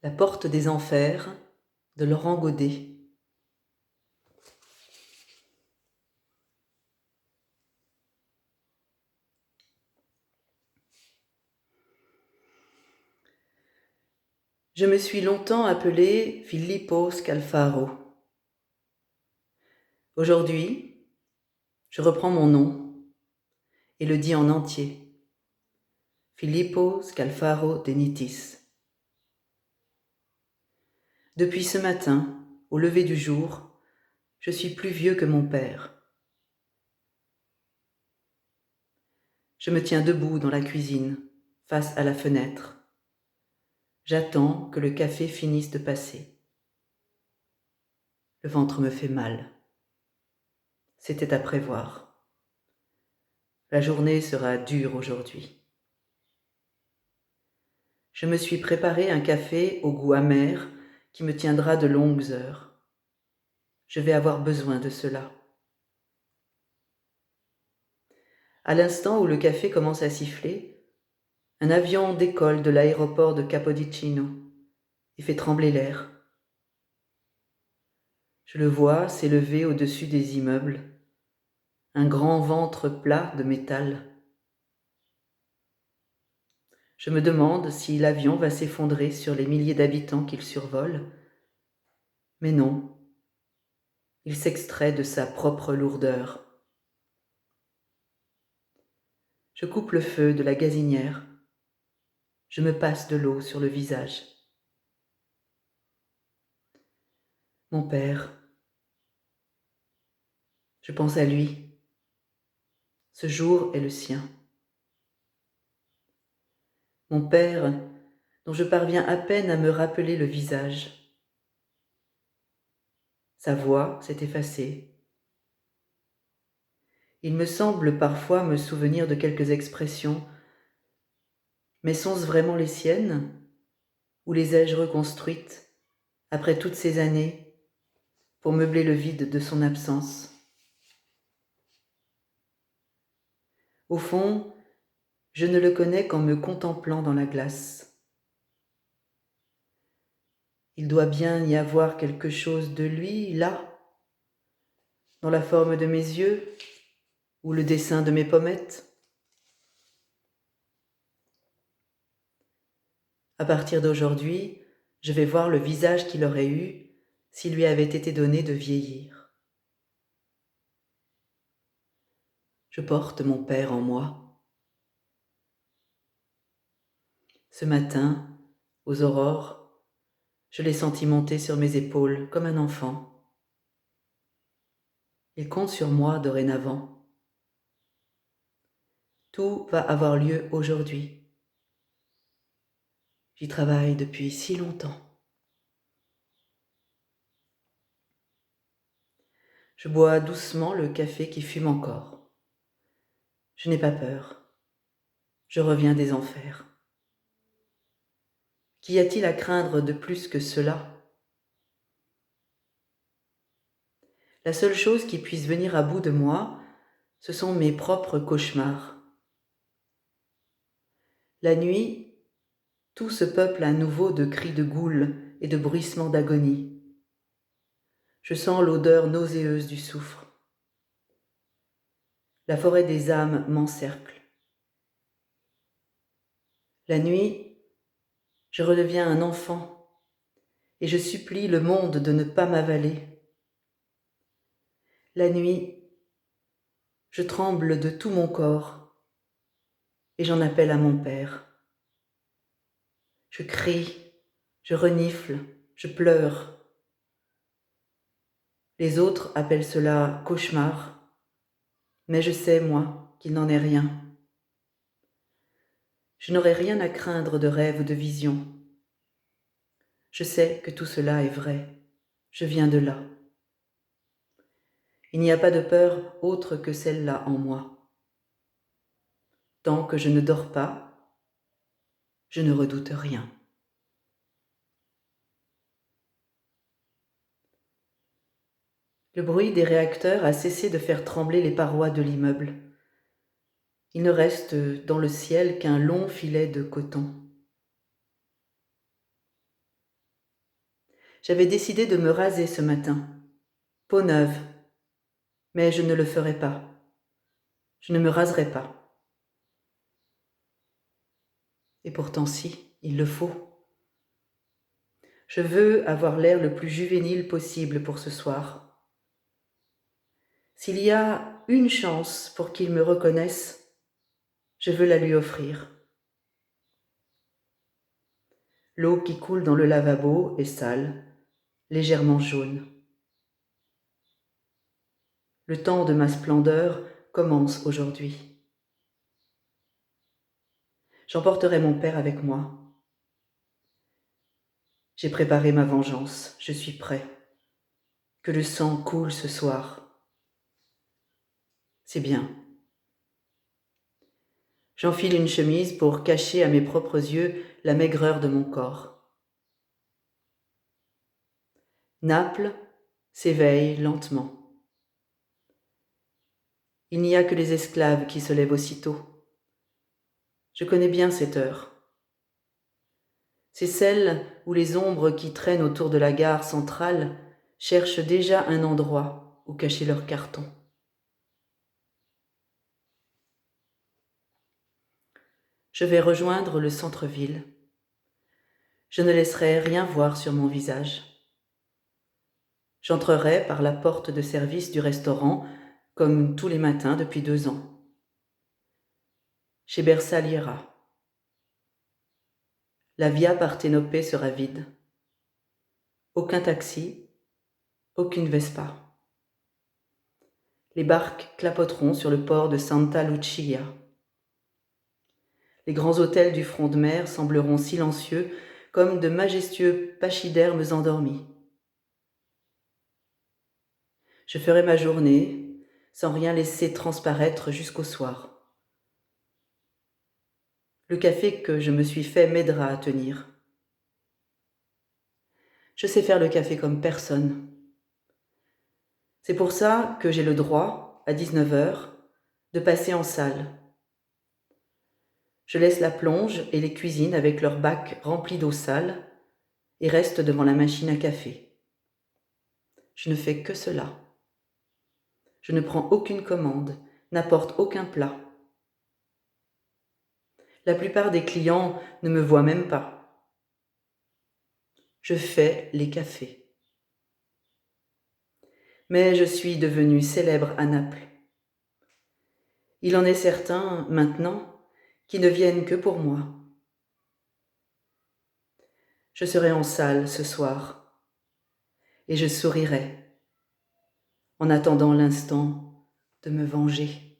La porte des enfers de Laurent Godet. Je me suis longtemps appelé Filippo Scalfaro. Aujourd'hui, je reprends mon nom et le dis en entier. Filippo Scalfaro de Nittis. Depuis ce matin, au lever du jour, je suis plus vieux que mon père. Je me tiens debout dans la cuisine, face à la fenêtre. J'attends que le café finisse de passer. Le ventre me fait mal. C'était à prévoir. La journée sera dure aujourd'hui. Je me suis préparé un café au goût amer qui me tiendra de longues heures. Je vais avoir besoin de cela. À l'instant où le café commence à siffler, un avion décolle de l'aéroport de Capodichino et fait trembler l'air. Je le vois s'élever au-dessus des immeubles, un grand ventre plat de métal. Je me demande si l'avion va s'effondrer sur les milliers d'habitants qu'il survole, mais non, il s'extrait de sa propre lourdeur. Je coupe le feu de la gazinière. Je me passe de l'eau sur le visage. Mon père. Je pense à lui. Ce jour est le sien. Mon père, dont je parviens à peine à me rappeler le visage. Sa voix s'est effacée. Il me semble parfois me souvenir de quelques expressions, mais sont-ce vraiment les siennes, ou les ai-je reconstruites, après toutes ces années, pour meubler le vide de son absence? Au fond, je ne le connais qu'en me contemplant dans la glace. Il doit bien y avoir quelque chose de lui, là, dans la forme de mes yeux ou le dessin de mes pommettes. À partir d'aujourd'hui, je vais voir le visage qu'il aurait eu s'il lui avait été donné de vieillir. Je porte mon père en moi. Ce matin, aux aurores, je l'ai senti monter sur mes épaules comme un enfant. Il compte sur moi dorénavant. Tout va avoir lieu aujourd'hui. J'y travaille depuis si longtemps. Je bois doucement le café qui fume encore. Je n'ai pas peur. Je reviens des enfers. Qu'y a-t-il à craindre de plus que cela? La seule chose qui puisse venir à bout de moi, ce sont mes propres cauchemars. La nuit, tout se peuple à nouveau de cris de goules et de bruissements d'agonie. Je sens l'odeur nauséeuse du soufre. La forêt des âmes m'encercle. La nuit, je redeviens un enfant et je supplie le monde de ne pas m'avaler. La nuit, je tremble de tout mon corps et j'en appelle à mon père. Je crie, je renifle, je pleure. Les autres appellent cela cauchemar, mais je sais, moi, qu'il n'en est rien. Je n'aurai rien à craindre de rêve ou de vision. Je sais que tout cela est vrai. Je viens de là. Il n'y a pas de peur autre que celle-là en moi. Tant que je ne dors pas, je ne redoute rien. Le bruit des réacteurs a cessé de faire trembler les parois de l'immeuble. Il ne reste dans le ciel qu'un long filet de coton. J'avais décidé de me raser ce matin, peau neuve, mais je ne le ferai pas. Je ne me raserai pas. Et pourtant si, il le faut. Je veux avoir l'air le plus juvénile possible pour ce soir. S'il y a une chance pour qu'il me reconnaisse, je veux la lui offrir. L'eau qui coule dans le lavabo est sale, légèrement jaune. Le temps de ma splendeur commence aujourd'hui. J'emporterai mon père avec moi. J'ai préparé ma vengeance, je suis prêt. Que le sang coule ce soir. C'est bien. J'enfile une chemise pour cacher à mes propres yeux la maigreur de mon corps. Naples s'éveille lentement. Il n'y a que les esclaves qui se lèvent aussitôt. Je connais bien cette heure. C'est celle où les ombres qui traînent autour de la gare centrale cherchent déjà un endroit où cacher leurs cartons. Je vais rejoindre le centre-ville. Je ne laisserai rien voir sur mon visage. J'entrerai par la porte de service du restaurant, comme tous les matins depuis 2 ans. Chez Bersaliera. La Via Partenopée sera vide. Aucun taxi, aucune Vespa. Les barques clapoteront sur le port de Santa Lucia. Les grands hôtels du front de mer sembleront silencieux comme de majestueux pachydermes endormis. Je ferai ma journée sans rien laisser transparaître jusqu'au soir. Le café que je me suis fait m'aidera à tenir. Je sais faire le café comme personne. C'est pour ça que j'ai le droit, à 19h, de passer en salle. Je laisse la plonge et les cuisines avec leurs bacs remplis d'eau sale et reste devant la machine à café. Je ne fais que cela. Je ne prends aucune commande, n'apporte aucun plat. La plupart des clients ne me voient même pas. Je fais les cafés. Mais je suis devenue célèbre à Naples. Il en est certains, maintenant, qui ne viennent que pour moi. Je serai en salle ce soir et je sourirai en attendant l'instant de me venger.